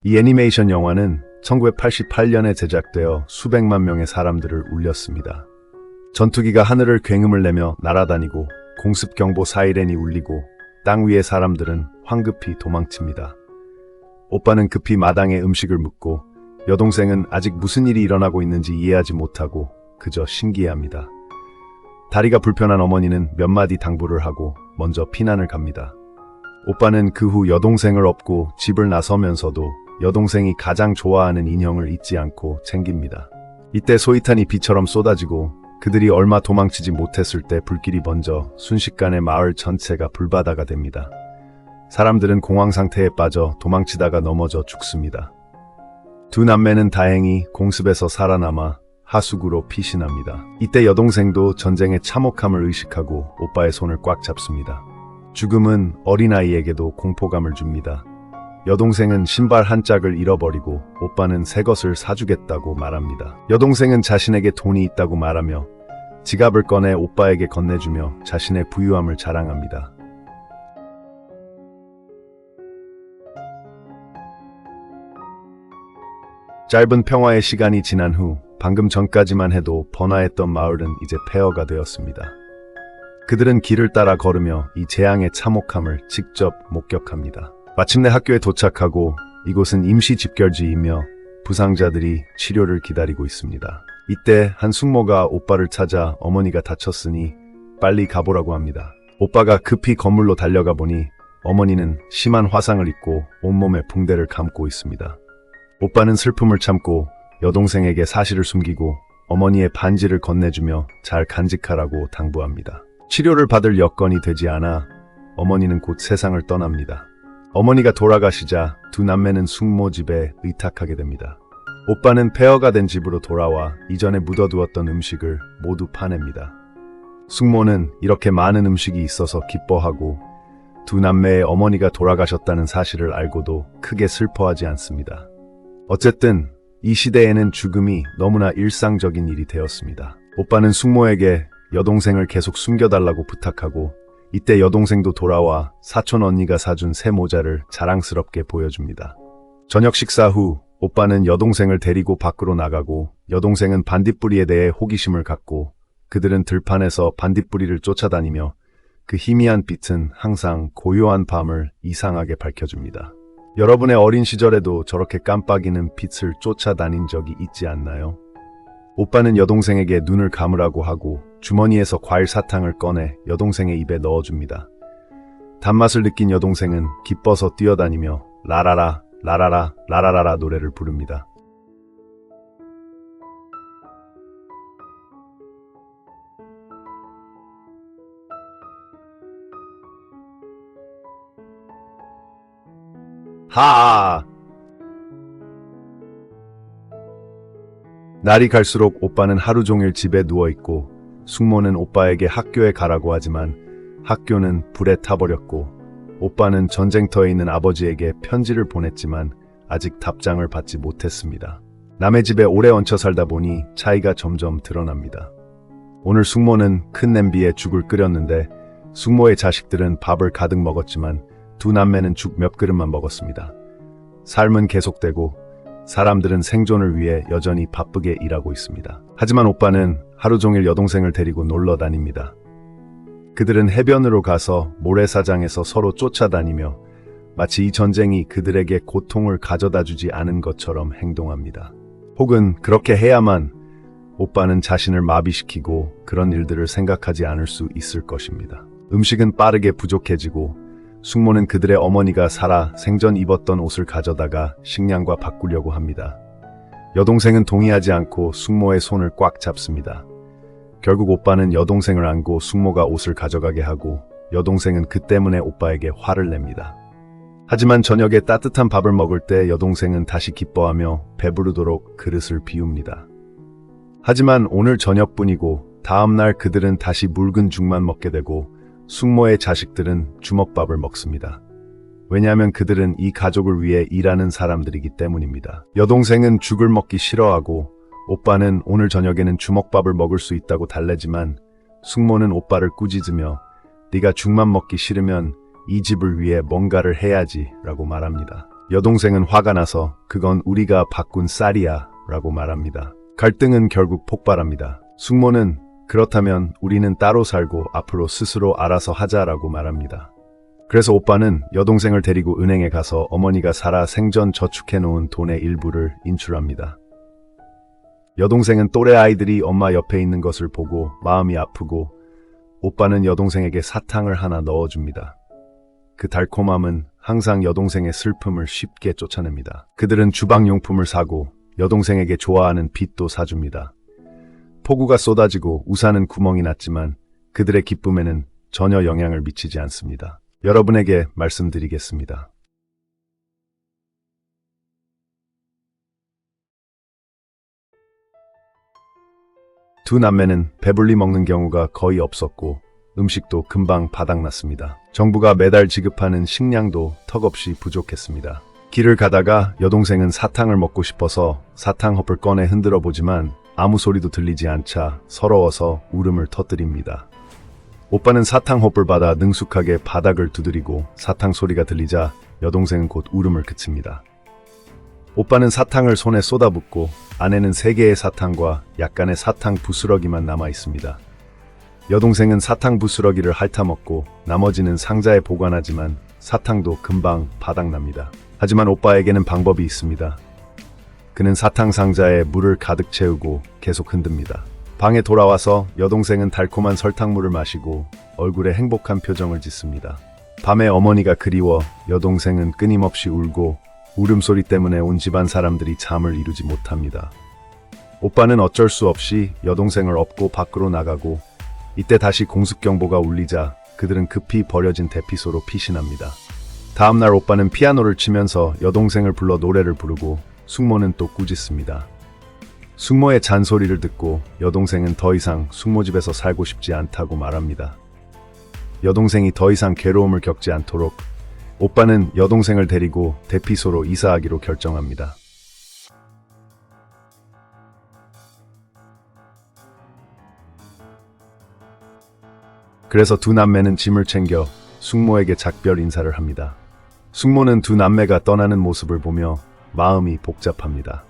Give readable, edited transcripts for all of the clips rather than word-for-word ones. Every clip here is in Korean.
이 애니메이션 영화는 1988년에 제작되어 수백만 명의 사람들을 울렸습니다. 전투기가 하늘을 굉음을 내며 날아다니고 공습경보 사이렌이 울리고 땅 위의 사람들은 황급히 도망칩니다. 오빠는 급히 마당에 음식을 묻고 여동생은 아직 무슨 일이 일어나고 있는지 이해하지 못하고 그저 신기해합니다. 다리가 불편한 어머니는 몇 마디 당부를 하고 먼저 피난을 갑니다. 오빠는 그 후 여동생을 업고 집을 나서면서도 여동생이 가장 좋아하는 인형을 잊지 않고 챙깁니다. 이때 소이탄이 비처럼 쏟아지고 그들이 얼마 도망치지 못했을 때 불길이 번져 순식간에 마을 전체가 불바다가 됩니다. 사람들은 공황 상태에 빠져 도망치다가 넘어져 죽습니다. 두 남매는 다행히 공습에서 살아남아 하수구로 피신합니다. 이때 여동생도 전쟁의 참혹함을 의식하고 오빠의 손을 꽉 잡습니다. 죽음은 어린아이에게도 공포감을 줍니다. 여동생은 신발 한 짝을 잃어버리고 오빠는 새 것을 사주겠다고 말합니다. 여동생은 자신에게 돈이 있다고 말하며 지갑을 꺼내 오빠에게 건네주며 자신의 부유함을 자랑합니다. 짧은 평화의 시간이 지난 후 방금 전까지만 해도 번화했던 마을은 이제 폐허가 되었습니다. 그들은 길을 따라 걸으며 이 재앙의 참혹함을 직접 목격합니다. 마침내 학교에 도착하고 이곳은 임시 집결지이며 부상자들이 치료를 기다리고 있습니다. 이때 한 숙모가 오빠를 찾아 어머니가 다쳤으니 빨리 가보라고 합니다. 오빠가 급히 건물로 달려가 보니 어머니는 심한 화상을 입고 온몸에 붕대를 감고 있습니다. 오빠는 슬픔을 참고 여동생에게 사실을 숨기고 어머니의 반지를 건네주며 잘 간직하라고 당부합니다. 치료를 받을 여건이 되지 않아 어머니는 곧 세상을 떠납니다. 어머니가 돌아가시자 두 남매는 숙모 집에 의탁하게 됩니다. 오빠는 폐허가 된 집으로 돌아와 이전에 묻어두었던 음식을 모두 파냅니다. 숙모는 이렇게 많은 음식이 있어서 기뻐하고 두 남매의 어머니가 돌아가셨다는 사실을 알고도 크게 슬퍼하지 않습니다. 어쨌든 이 시대에는 죽음이 너무나 일상적인 일이 되었습니다. 오빠는 숙모에게 여동생을 계속 숨겨달라고 부탁하고 이때 여동생도 돌아와 사촌 언니가 사준 새 모자를 자랑스럽게 보여줍니다. 저녁 식사 후 오빠는 여동생을 데리고 밖으로 나가고 여동생은 반딧불이에 대해 호기심을 갖고 그들은 들판에서 반딧불이를 쫓아다니며 그 희미한 빛은 항상 고요한 밤을 이상하게 밝혀줍니다. 여러분의 어린 시절에도 저렇게 깜빡이는 빛을 쫓아다닌 적이 있지 않나요? 오빠는 여동생에게 눈을 감으라고 하고 주머니에서 과일 사탕을 꺼내 여동생의 입에 넣어줍니다. 단맛을 느낀 여동생은 기뻐서 뛰어다니며 라라라 라라라 라라라라 노래를 부릅니다. 하아! 날이 갈수록 오빠는 하루 종일 집에 누워있고 숙모는 오빠에게 학교에 가라고 하지만 학교는 불에 타버렸고 오빠는 전쟁터에 있는 아버지에게 편지를 보냈지만 아직 답장을 받지 못했습니다. 남의 집에 오래 얹혀 살다 보니 차이가 점점 드러납니다. 오늘 숙모는 큰 냄비에 죽을 끓였는데 숙모의 자식들은 밥을 가득 먹었지만 두 남매는 죽 몇 그릇만 먹었습니다. 삶은 계속되고 사람들은 생존을 위해 여전히 바쁘게 일하고 있습니다. 하지만 오빠는 하루 종일 여동생을 데리고 놀러 다닙니다. 그들은 해변으로 가서 모래사장에서 서로 쫓아다니며 마치 이 전쟁이 그들에게 고통을 가져다 주지 않은 것처럼 행동합니다. 혹은 그렇게 해야만 오빠는 자신을 마비시키고 그런 일들을 생각하지 않을 수 있을 것입니다. 음식은 빠르게 부족해지고 숙모는 그들의 어머니가 살아 생전 입었던 옷을 가져다가 식량과 바꾸려고 합니다. 여동생은 동의하지 않고 숙모의 손을 꽉 잡습니다. 결국 오빠는 여동생을 안고 숙모가 옷을 가져가게 하고 여동생은 그 때문에 오빠에게 화를 냅니다. 하지만 저녁에 따뜻한 밥을 먹을 때 여동생은 다시 기뻐하며 배부르도록 그릇을 비웁니다. 하지만 오늘 저녁뿐이고 다음날 그들은 다시 묽은 죽만 먹게 되고 숙모의 자식들은 주먹밥을 먹습니다. 왜냐하면 그들은 이 가족을 위해 일하는 사람들이기 때문입니다. 여동생은 죽을 먹기 싫어하고 오빠는 오늘 저녁에는 주먹밥을 먹을 수 있다고 달래지만 숙모는 오빠를 꾸짖으며 네가 죽만 먹기 싫으면 이 집을 위해 뭔가를 해야지 라고 말합니다. 여동생은 화가 나서 그건 우리가 바꾼 쌀이야 라고 말합니다. 갈등은 결국 폭발합니다. 숙모는 그렇다면 우리는 따로 살고 앞으로 스스로 알아서 하자라고 말합니다. 그래서 오빠는 여동생을 데리고 은행에 가서 어머니가 살아 생전 저축해놓은 돈의 일부를 인출합니다. 여동생은 또래 아이들이 엄마 옆에 있는 것을 보고 마음이 아프고 오빠는 여동생에게 사탕을 하나 넣어줍니다. 그 달콤함은 항상 여동생의 슬픔을 쉽게 쫓아냅니다. 그들은 주방용품을 사고 여동생에게 좋아하는 빗도 사줍니다. 폭우가 쏟아지고 우산은 구멍이 났지만 그들의 기쁨에는 전혀 영향을 미치지 않습니다. 여러분에게 말씀드리겠습니다. 두 남매는 배불리 먹는 경우가 거의 없었고 음식도 금방 바닥났습니다. 정부가 매달 지급하는 식량도 턱없이 부족했습니다. 길을 가다가 여동생은 사탕을 먹고 싶어서 사탕 헛을 꺼내 흔들어 보지만 아무 소리도 들리지 않자 서러워서 울음을 터뜨립니다. 오빠는 사탕 헛을 받아 능숙하게 바닥을 두드리고 사탕 소리가 들리자 여동생은 곧 울음을 그칩니다. 오빠는 사탕을 손에 쏟아붓고 안에는 3개의 사탕과 약간의 사탕 부스러기만 남아 있습니다. 여동생은 사탕 부스러기를 핥아먹고 나머지는 상자에 보관하지만 사탕도 금방 바닥납니다. 하지만 오빠에게는 방법이 있습니다. 그는 사탕 상자에 물을 가득 채우고 계속 흔듭니다. 방에 돌아와서 여동생은 달콤한 설탕물을 마시고 얼굴에 행복한 표정을 짓습니다. 밤에 어머니가 그리워 여동생은 끊임없이 울고 울음소리 때문에 온 집안 사람들이 잠을 이루지 못합니다. 오빠는 어쩔 수 없이 여동생을 업고 밖으로 나가고 이때 다시 공습경보가 울리자 그들은 급히 버려진 대피소로 피신합니다. 다음날 오빠는 피아노를 치면서 여동생을 불러 노래를 부르고 숙모는 또 꾸짖습니다. 숙모의 잔소리를 듣고 여동생은 더 이상 숙모 집에서 살고 싶지 않다고 말합니다. 여동생이 더 이상 괴로움을 겪지 않도록 오빠는 여동생을 데리고 대피소로 이사하기로 결정합니다. 그래서 두 남매는 짐을 챙겨 숙모에게 작별 인사를 합니다. 숙모는 두 남매가 떠나는 모습을 보며 마음이 복잡합니다.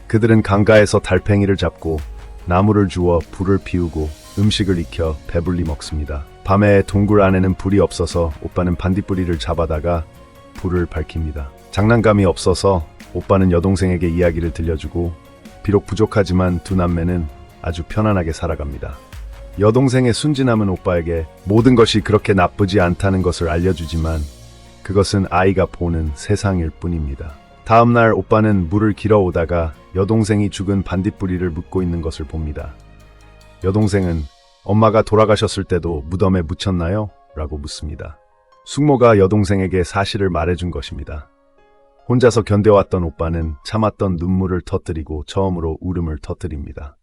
그들은 강가에서 달팽이를 잡고 나무를 주워 불을 피우고 음식을 익혀 배불리 먹습니다. 밤에 동굴 안에는 불이 없어서 오빠는 반딧불이를 잡아다가 불을 밝힙니다. 장난감이 없어서 오빠는 여동생에게 이야기를 들려주고 비록 부족하지만 두 남매는 아주 편안하게 살아갑니다. 여동생의 순진함은 오빠에게 모든 것이 그렇게 나쁘지 않다는 것을 알려주지만 그것은 아이가 보는 세상일 뿐입니다. 다음날 오빠는 물을 길어 오다가 여동생이 죽은 반딧불이를 묻고 있는 것을 봅니다. 여동생은 엄마가 돌아가셨을 때도 무덤에 묻혔나요? 라고 묻습니다. 숙모가 여동생에게 사실을 말해준 것입니다. 혼자서 견뎌왔던 오빠는 참았던 눈물을 터뜨리고 처음으로 울음을 터뜨립니다.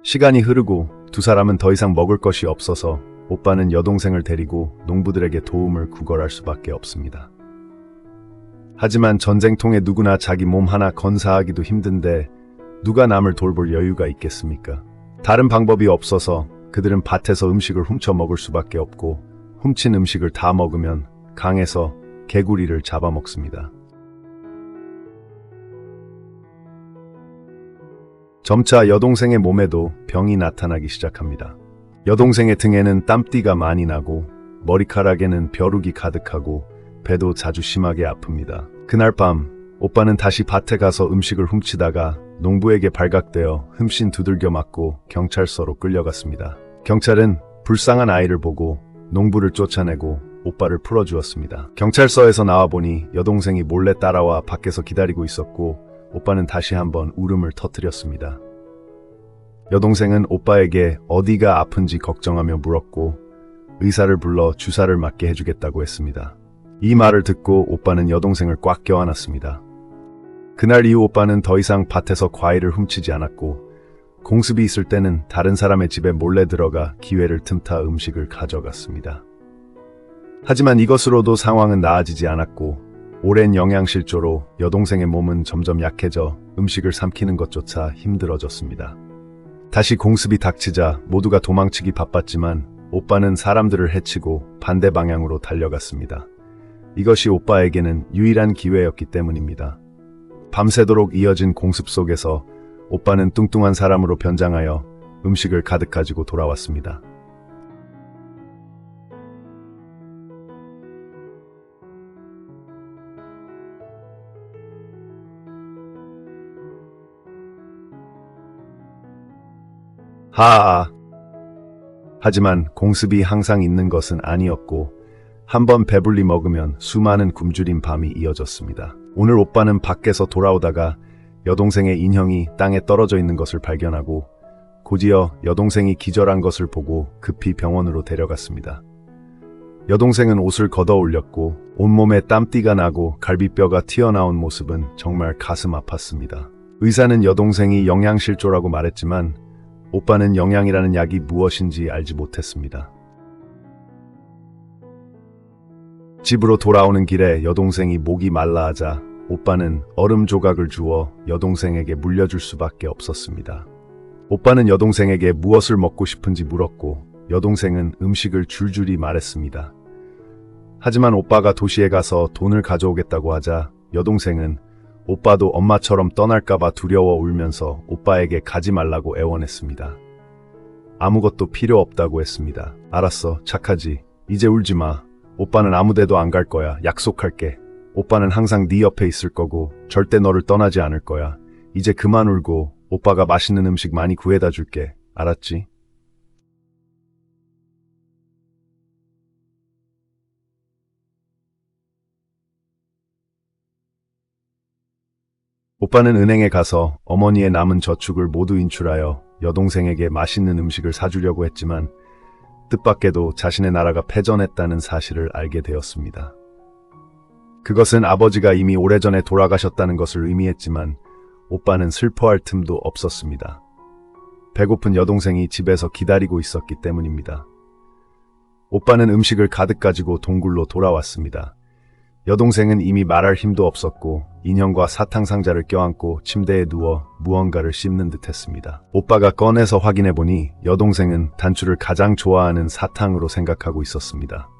시간이 흐르고 두 사람은 더 이상 먹을 것이 없어서 오빠는 여동생을 데리고 농부들에게 도움을 구걸할 수밖에 없습니다. 하지만 전쟁통에 누구나 자기 몸 하나 건사하기도 힘든데 누가 남을 돌볼 여유가 있겠습니까? 다른 방법이 없어서 그들은 밭에서 음식을 훔쳐 먹을 수밖에 없고 훔친 음식을 다 먹으면 강에서 개구리를 잡아먹습니다. 점차 여동생의 몸에도 병이 나타나기 시작합니다. 여동생의 등에는 땀띠가 많이 나고 머리카락에는 벼룩이 가득하고 배도 자주 심하게 아픕니다. 그날 밤 오빠는 다시 밭에 가서 음식을 훔치다가 농부에게 발각되어 흠씬 두들겨 맞고 경찰서로 끌려갔습니다. 경찰은 불쌍한 아이를 보고 농부를 쫓아내고 오빠를 풀어주었습니다. 경찰서에서 나와보니 여동생이 몰래 따라와 밖에서 기다리고 있었고 오빠는 다시 한번 울음을 터뜨렸습니다. 여동생은 오빠에게 어디가 아픈지 걱정하며 물었고 의사를 불러 주사를 맞게 해주겠다고 했습니다. 이 말을 듣고 오빠는 여동생을 꽉 껴안았습니다. 그날 이후 오빠는 더 이상 밭에서 과일을 훔치지 않았고 공습이 있을 때는 다른 사람의 집에 몰래 들어가 기회를 틈타 음식을 가져갔습니다. 하지만 이것으로도 상황은 나아지지 않았고 오랜 영양실조로 여동생의 몸은 점점 약해져 음식을 삼키는 것조차 힘들어졌습니다. 다시 공습이 닥치자 모두가 도망치기 바빴지만 오빠는 사람들을 해치고 반대 방향으로 달려갔습니다. 이것이 오빠에게는 유일한 기회였기 때문입니다. 밤새도록 이어진 공습 속에서 오빠는 뚱뚱한 사람으로 변장하여 음식을 가득 가지고 돌아왔습니다. 하하. 하지만 공습이 항상 있는 것은 아니었고 한번 배불리 먹으면 수많은 굶주린 밤이 이어졌습니다. 오늘 오빠는 밖에서 돌아오다가 여동생의 인형이 땅에 떨어져 있는 것을 발견하고 곧이어 여동생이 기절한 것을 보고 급히 병원으로 데려갔습니다. 여동생은 옷을 걷어 올렸고 온몸에 땀띠가 나고 갈비뼈가 튀어나온 모습은 정말 가슴 아팠습니다. 의사는 여동생이 영양실조라고 말했지만 오빠는 영양이라는 약이 무엇인지 알지 못했습니다. 집으로 돌아오는 길에 여동생이 목이 말라하자 오빠는 얼음 조각을 주어 여동생에게 물려줄 수밖에 없었습니다. 오빠는 여동생에게 무엇을 먹고 싶은지 물었고 여동생은 음식을 줄줄이 말했습니다. 하지만 오빠가 도시에 가서 돈을 가져오겠다고 하자 여동생은 오빠도 엄마처럼 떠날까봐 두려워 울면서 오빠에게 가지 말라고 애원했습니다. 아무것도 필요 없다고 했습니다. 알았어, 착하지. 이제 울지 마. 오빠는 아무데도 안 갈 거야. 약속할게. 오빠는 항상 네 옆에 있을 거고 절대 너를 떠나지 않을 거야. 이제 그만 울고 오빠가 맛있는 음식 많이 구해다 줄게. 알았지? 오빠는 은행에 가서 어머니의 남은 저축을 모두 인출하여 여동생에게 맛있는 음식을 사주려고 했지만 뜻밖에도 자신의 나라가 패전했다는 사실을 알게 되었습니다. 그것은 아버지가 이미 오래전에 돌아가셨다는 것을 의미했지만 오빠는 슬퍼할 틈도 없었습니다. 배고픈 여동생이 집에서 기다리고 있었기 때문입니다. 오빠는 음식을 가득 가지고 동굴로 돌아왔습니다. 여동생은 이미 말할 힘도 없었고 인형과 사탕 상자를 껴안고 침대에 누워 무언가를 씹는 듯 했습니다. 오빠가 꺼내서 확인해 보니 여동생은 단추를 가장 좋아하는 사탕으로 생각하고 있었습니다.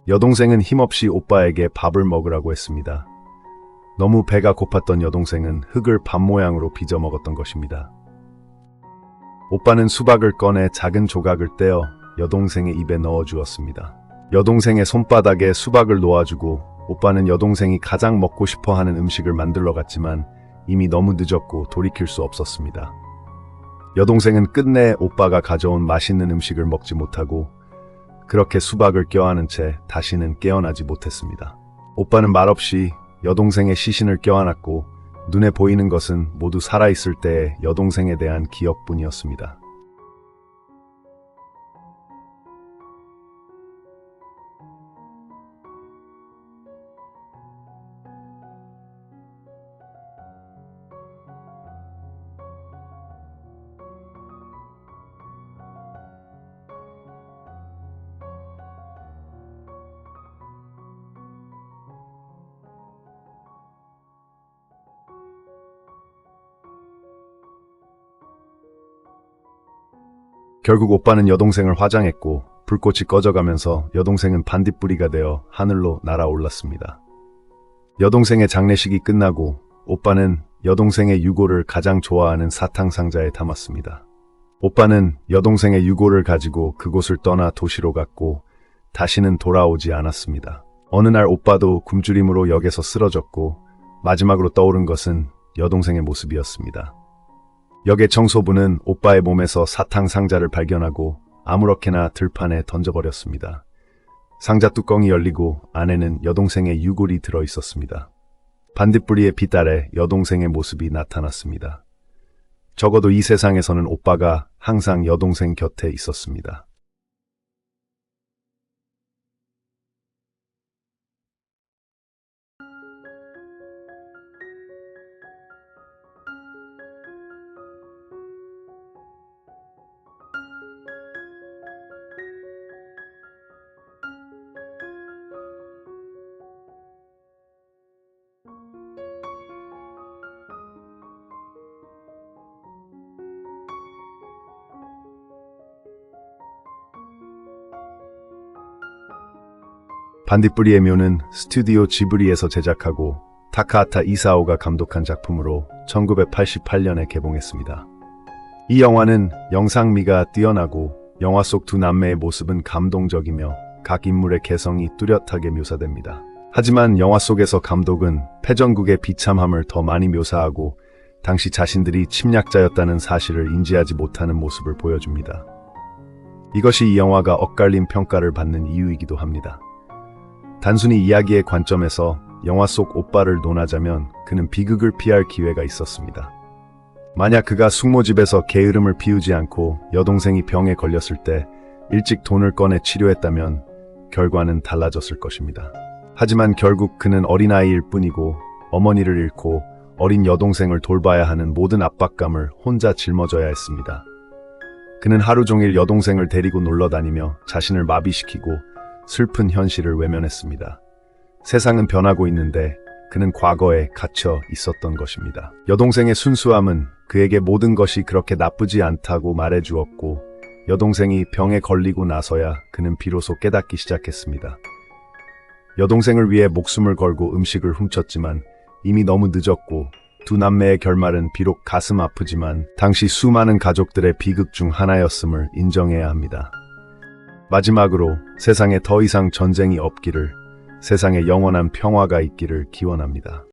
여동생은 힘없이 오빠에게 밥을 먹으라고 했습니다. 너무 배가 고팠던 여동생은 흙을 밥 모양으로 빚어 먹었던 것입니다. 오빠는 수박을 꺼내 작은 조각을 떼어 여동생의 입에 넣어 주었습니다. 여동생의 손바닥에 수박을 놓아주고 오빠는 여동생이 가장 먹고 싶어 하는 음식을 만들러 갔지만 이미 너무 늦었고 돌이킬 수 없었습니다. 여동생은 끝내 오빠가 가져온 맛있는 음식을 먹지 못하고 그렇게 수박을 껴안은 채 다시는 깨어나지 못했습니다. 오빠는 말없이 여동생의 시신을 껴안았고 눈에 보이는 것은 모두 살아있을 때의 여동생에 대한 기억뿐이었습니다. 결국 오빠는 여동생을 화장했고 불꽃이 꺼져가면서 여동생은 반딧불이가 되어 하늘로 날아올랐습니다. 여동생의 장례식이 끝나고 오빠는 여동생의 유골을 가장 좋아하는 사탕 상자에 담았습니다. 오빠는 여동생의 유골을 가지고 그곳을 떠나 도시로 갔고 다시는 돌아오지 않았습니다. 어느 날 오빠도 굶주림으로 역에서 쓰러졌고 마지막으로 떠오른 것은 여동생의 모습이었습니다. 역의 청소부는 오빠의 몸에서 사탕 상자를 발견하고 아무렇게나 들판에 던져버렸습니다. 상자 뚜껑이 열리고 안에는 여동생의 유골이 들어 있었습니다. 반딧불이의 빛 아래 여동생의 모습이 나타났습니다. 적어도 이 세상에서는 오빠가 항상 여동생 곁에 있었습니다. 반딧불이의 묘는 스튜디오 지브리에서 제작하고 타카하타 이사오가 감독한 작품으로 1988년에 개봉했습니다. 이 영화는 영상미가 뛰어나고 영화 속 두 남매의 모습은 감동적이며 각 인물의 개성이 뚜렷하게 묘사됩니다. 하지만 영화 속에서 감독은 패전국의 비참함을 더 많이 묘사하고 당시 자신들이 침략자였다는 사실을 인지하지 못하는 모습을 보여줍니다. 이것이 이 영화가 엇갈린 평가를 받는 이유이기도 합니다. 단순히 이야기의 관점에서 영화 속 오빠를 논하자면 그는 비극을 피할 기회가 있었습니다. 만약 그가 숙모집에서 게으름을 피우지 않고 여동생이 병에 걸렸을 때 일찍 돈을 꺼내 치료했다면 결과는 달라졌을 것입니다. 하지만 결국 그는 어린아이일 뿐이고 어머니를 잃고 어린 여동생을 돌봐야 하는 모든 압박감을 혼자 짊어져야 했습니다. 그는 하루 종일 여동생을 데리고 놀러다니며 자신을 마비시키고 슬픈 현실을 외면했습니다. 세상은 변하고 있는데 그는 과거에 갇혀 있었던 것입니다. 여동생의 순수함은 그에게 모든 것이 그렇게 나쁘지 않다고 말해주었고 여동생이 병에 걸리고 나서야 그는 비로소 깨닫기 시작했습니다. 여동생을 위해 목숨을 걸고 음식을 훔쳤지만 이미 너무 늦었고 두 남매의 결말은 비록 가슴 아프지만 당시 수많은 가족들의 비극 중 하나였음을 인정해야 합니다. 마지막으로 세상에 더 이상 전쟁이 없기를, 세상에 영원한 평화가 있기를 기원합니다.